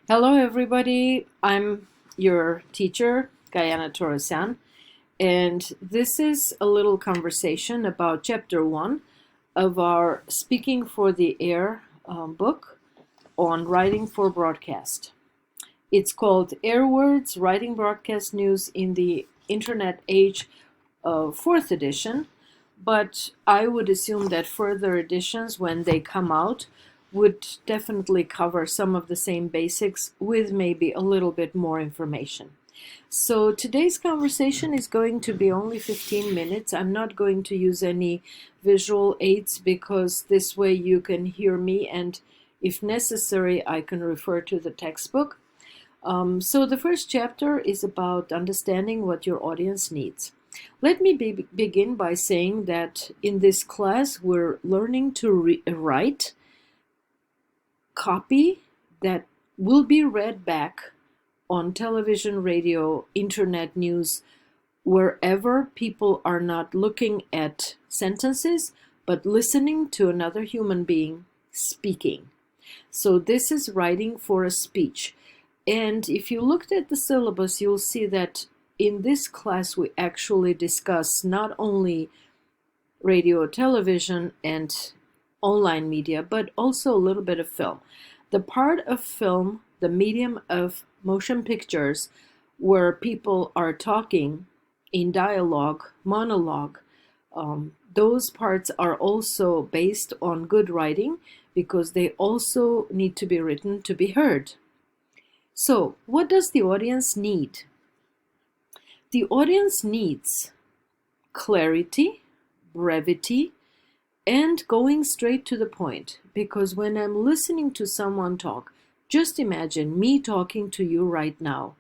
Hello, everybody. I'm your teacher, Gayana Torosan, and this is a little conversation about Chapter 1 of our Speaking for the Air book on writing for broadcast. It's called Air Words Writing Broadcast News in the Internet Age, fourth edition, but I would assume that further editions, when they come out, would definitely cover some of the same basics with maybe a little bit more information. So today's conversation is going to be only 15 minutes. I'm not going to use any visual aids because this way you can hear me, and if necessary, I can refer to the textbook. So the first chapter is about understanding what your audience needs. Let me begin by saying that in this class, we're learning to write copy that will be read back on television, radio, internet news, wherever people are not looking at sentences, but listening to another human being speaking. So this is writing for a speech. And if you looked at the syllabus, you'll see that in this class we actually discuss not only radio, television, and online media, but also a little bit of film. The part of film, the medium of motion pictures, where people are talking in dialogue, monologue, those parts are also based on good writing because they also need to be written to be heard. So, what does the audience need? The audience needs clarity, brevity, and going straight to the point. Because when I'm listening to someone talk, just imagine me talking to you right now.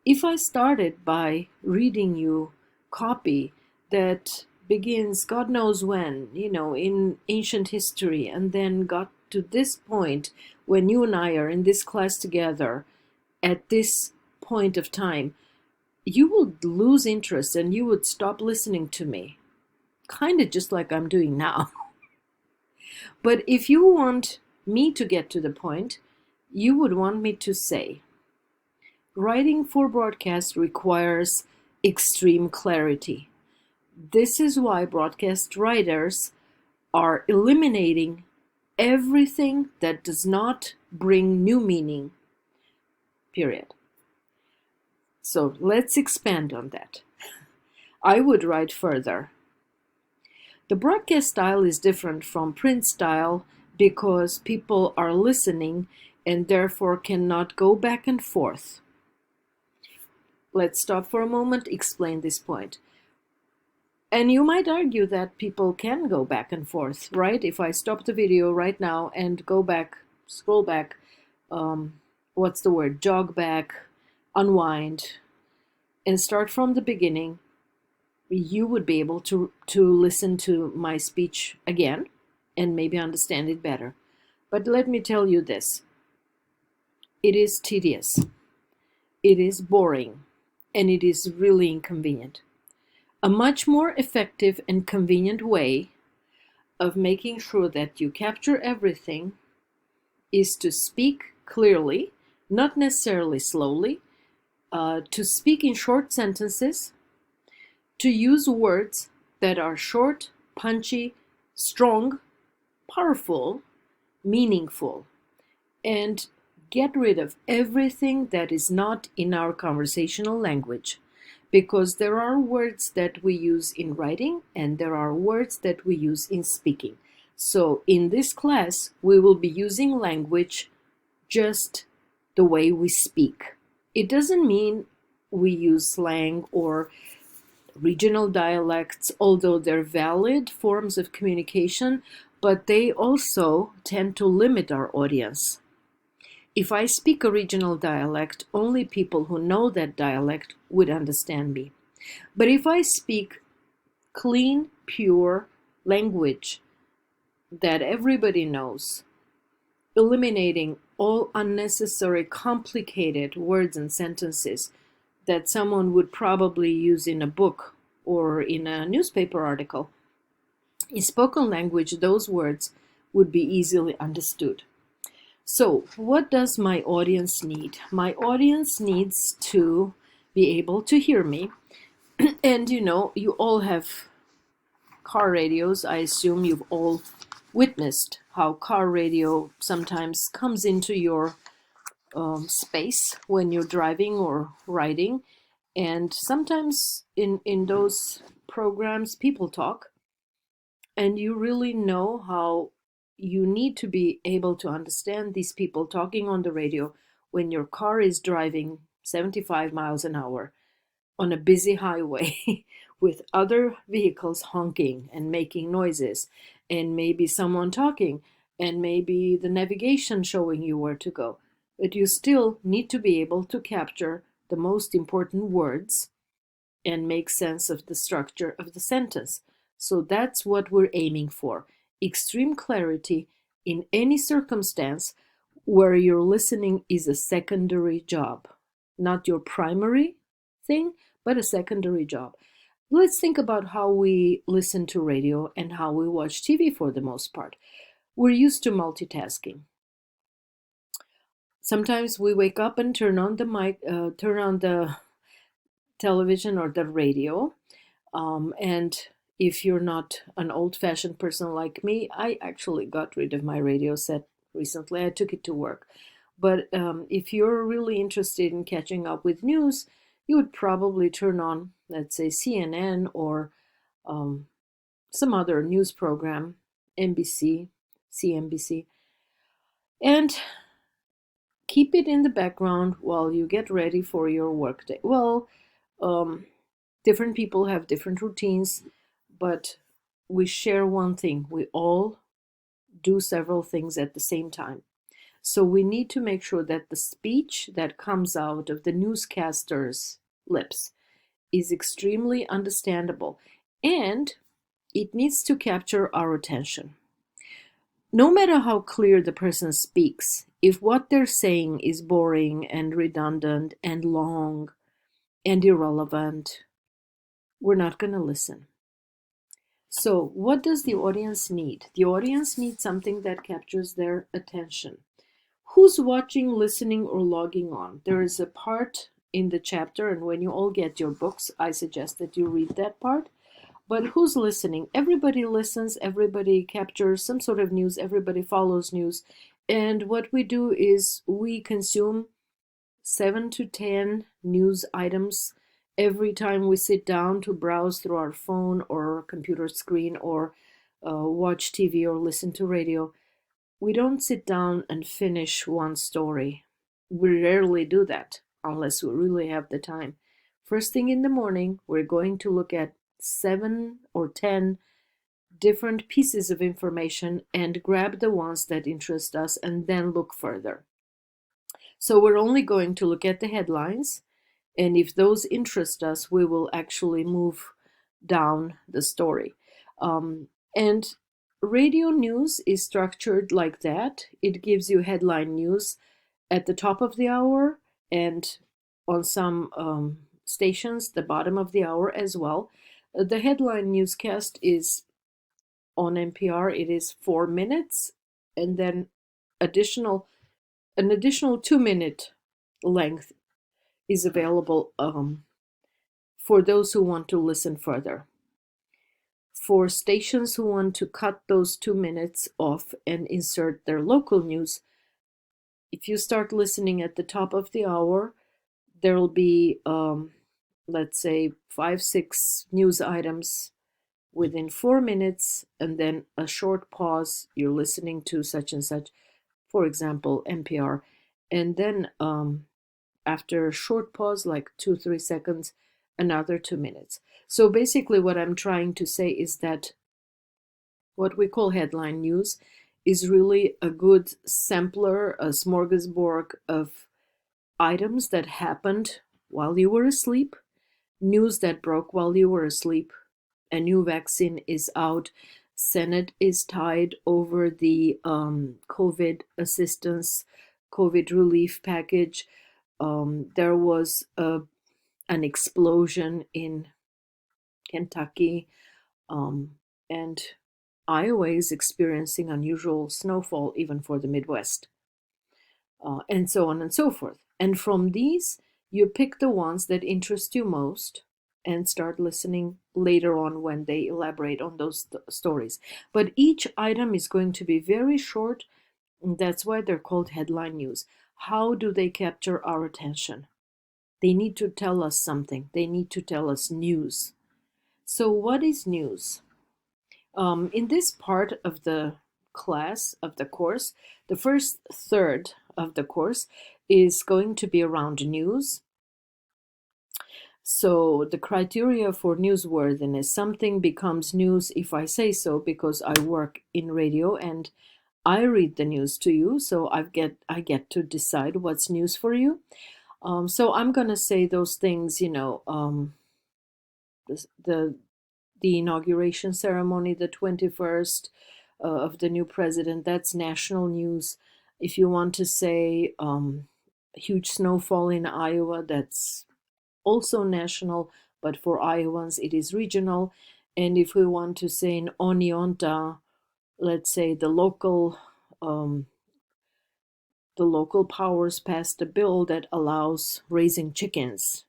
If I started by reading you copy that begins God knows when, in ancient history, and then got to this point when you and I are in this class together, at this point of time, you would lose interest and you would stop listening to me. Kind of just like I'm doing now. But if you want me to get to the point, you would want me to say, writing for broadcast requires extreme clarity. This is why broadcast writers are eliminating everything that does not bring new meaning. Period. So let's expand on that. I would write further. The broadcast style is different from print style because people are listening and therefore cannot go back and forth. Let's stop for a moment, explain this point. And you might argue that people can go back and forth, right? If I stop the video right now and go back, scroll back, jog back, unwind, and start from the beginning, you would be able to listen to my speech again and maybe understand it better. But let me tell you this. It is tedious. It is boring. And it is really inconvenient. A much more effective and convenient way of making sure that you capture everything is to speak clearly, not necessarily slowly, to speak in short sentences, to use words that are short, punchy, strong, powerful, meaningful, and get rid of everything that is not in our conversational language, because there are words that we use in writing and there are words that we use in speaking. So in this class, we will be using language just the way we speak. It doesn't mean we use slang or regional dialects, although they're valid forms of communication, but they also tend to limit our audience. If I speak a regional dialect, only people who know that dialect would understand me. But if I speak clean, pure language that everybody knows, eliminating all unnecessary complicated words and sentences that someone would probably use in a book or in a newspaper article, in spoken language, those words would be easily understood. So, what does my audience need? My audience needs to be able to hear me. And you all have car radios. I assume you've all witnessed how car radio sometimes comes into your space when you're driving or riding. And sometimes in those programs, people talk, and you really know how you need to be able to understand these people talking on the radio when your car is driving 75 miles an hour on a busy highway with other vehicles honking and making noises, and maybe someone talking, and maybe the navigation showing you where to go. But you still need to be able to capture the most important words and make sense of the structure of the sentence. So that's what we're aiming for: extreme clarity in any circumstance where your listening is a secondary job, not your primary thing, but a secondary job. Let's think about how we listen to radio and how we watch TV for the most part. We're used to multitasking. Sometimes we wake up and turn on the turn on the television or the radio. And if you're not an old fashioned person like me, I actually got rid of my radio set recently. I took it to work. But if you're really interested in catching up with news, you would probably turn on, let's say, CNN or um, some other news program, NBC, CNBC, and keep it in the background while you get ready for your workday. Well, um, different people have different routines, but we share one thing: we all do several things at the same time. So we need to make sure that the speech that comes out of the newscaster's lips is extremely understandable, and it needs to capture our attention. No matter how clear the person speaks, if what they're saying is boring and redundant and long and irrelevant, we're not going to listen. So, what does the audience need? The audience needs something that captures their attention. Who's watching, listening, or logging on? There is a part in the chapter, and when you all get your books, I suggest that you read that part. But who's listening? Everybody listens, everybody captures some sort of news, everybody follows news. And what we do is we consume 7 to 10 news items every time we sit down to browse through our phone or computer screen or watch TV or listen to radio. We don't sit down and finish one story. We rarely do that unless we really have the time. First thing in the morning, we're going to look at 7 or 10 different pieces of information and grab the ones that interest us and then look further. So we're only going to look at the headlines, and if those interest us, we will actually move down the story. And radio news is structured like that. It gives you headline news at the top of the hour, and on some stations, the bottom of the hour as well. The headline newscast is on NPR. It is 4 minutes, and then an additional 2 minute length is available for those who want to listen further. For stations who want to cut those 2 minutes off and insert their local news, if you start listening at the top of the hour, there will be, let's say, 5, 6 news items within 4 minutes, and then a short pause. You're listening to such and such, for example, NPR. And then after a short pause, like 2, 3 seconds, another 2 minutes. So basically, what I'm trying to say is that what we call headline news is really a good sampler, a smorgasbord of items that happened while you were asleep, news that broke while you were asleep. A new vaccine is out. Senate is tied over the COVID assistance, COVID relief package. There was an explosion in Kentucky, and Iowa is experiencing unusual snowfall even for the Midwest. and so on and so forth. And from these, you pick the ones that interest you most and start listening later on when they elaborate on those stories. But each item is going to be very short, and that's why they're called headline news. How do they capture our attention? They need to tell us something. They need to tell us news. So, what is news? In this part of the class, of the course, the first third of the course is going to be around news. So the criteria for newsworthiness, something becomes news if I say so, because I work in radio and I read the news to you, so I get to decide what's news for you. So I'm gonna say those things, the inauguration ceremony, the 21st of the new president, that's national news. If you want to say huge snowfall in Iowa, that's also national, but for Iowans it is regional. And if we want to say in Oneonta, let's say the local powers passed a bill that allows raising chickens,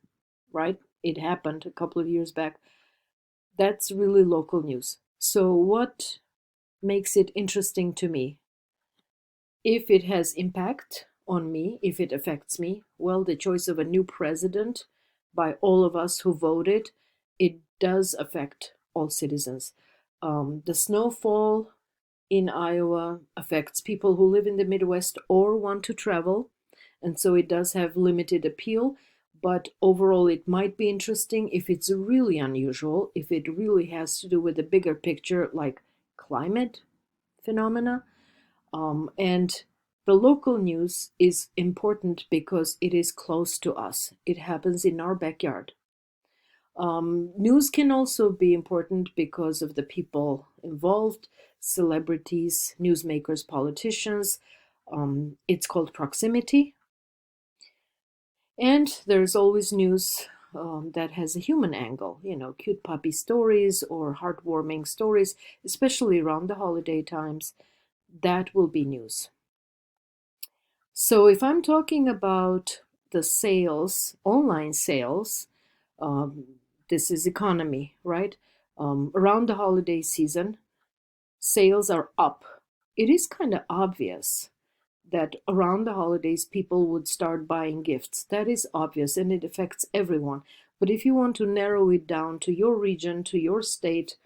right? It happened a couple of years back. That's really local news. So what makes it interesting to me? If it has impact on me, if it affects me, well, the choice of a new president by all of us who voted, it does affect all citizens. The snowfall in Iowa affects people who live in the Midwest or want to travel, and so it does have limited appeal. But overall, it might be interesting if it's really unusual, if it really has to do with the bigger picture, like climate phenomena. And the local news is important because it is close to us. It happens in our backyard. News can also be important because of the people involved, celebrities, newsmakers, politicians. It's called proximity. And there's always news that has a human angle, cute puppy stories or heartwarming stories, especially around the holiday times. That will be news. So if I'm talking about the sales, online sales, um, this is economy, right? Around the holiday season, sales are up. It is kind of obvious that around the holidays people would start buying gifts. That is obvious and it affects everyone. But if you want to narrow it down to your region, to your state,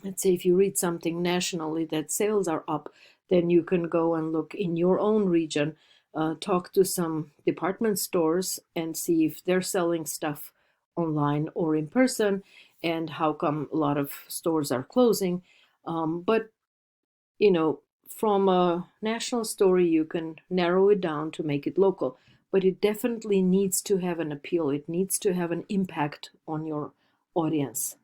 let's say if you read something nationally that sales are up, then you can go and look in your own region, talk to some department stores and see if they're selling stuff online or in person, and how come a lot of stores are closing. But from a national story, you can narrow it down to make it local, but it definitely needs to have an appeal. It needs to have an impact on your audience.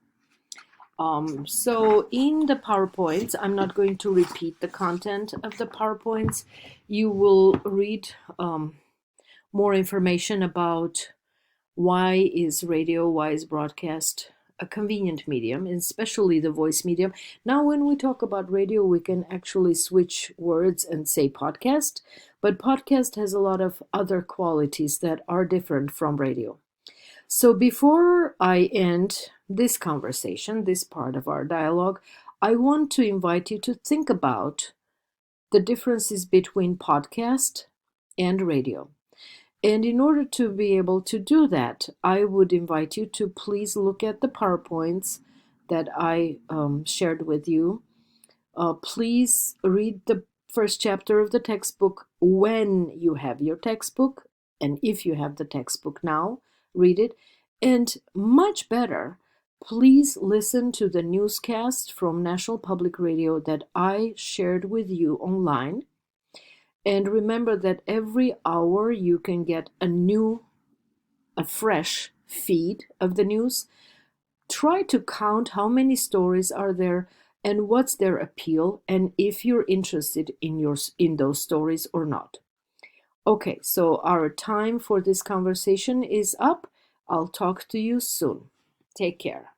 So in the PowerPoints, I'm not going to repeat the content of the PowerPoints. You will read more information about why is radio, why is broadcast a convenient medium, especially the voice medium. Now, when we talk about radio, we can actually switch words and say podcast, but podcast has a lot of other qualities that are different from radio. So before I end this conversation, this part of our dialogue, I want to invite you to think about the differences between podcast and radio. And in order to be able to do that, I would invite you to please look at the PowerPoints that I shared with you. Please read the first chapter of the textbook when you have your textbook, and if you have the textbook now, read it. And much better, please listen to the newscast from National Public Radio that I shared with you online. And remember that every hour you can get a fresh feed of the news. Try to count how many stories are there and what's their appeal, and if you're interested in those stories or not. Okay, so our time for this conversation is up. I'll talk to you soon. Take care.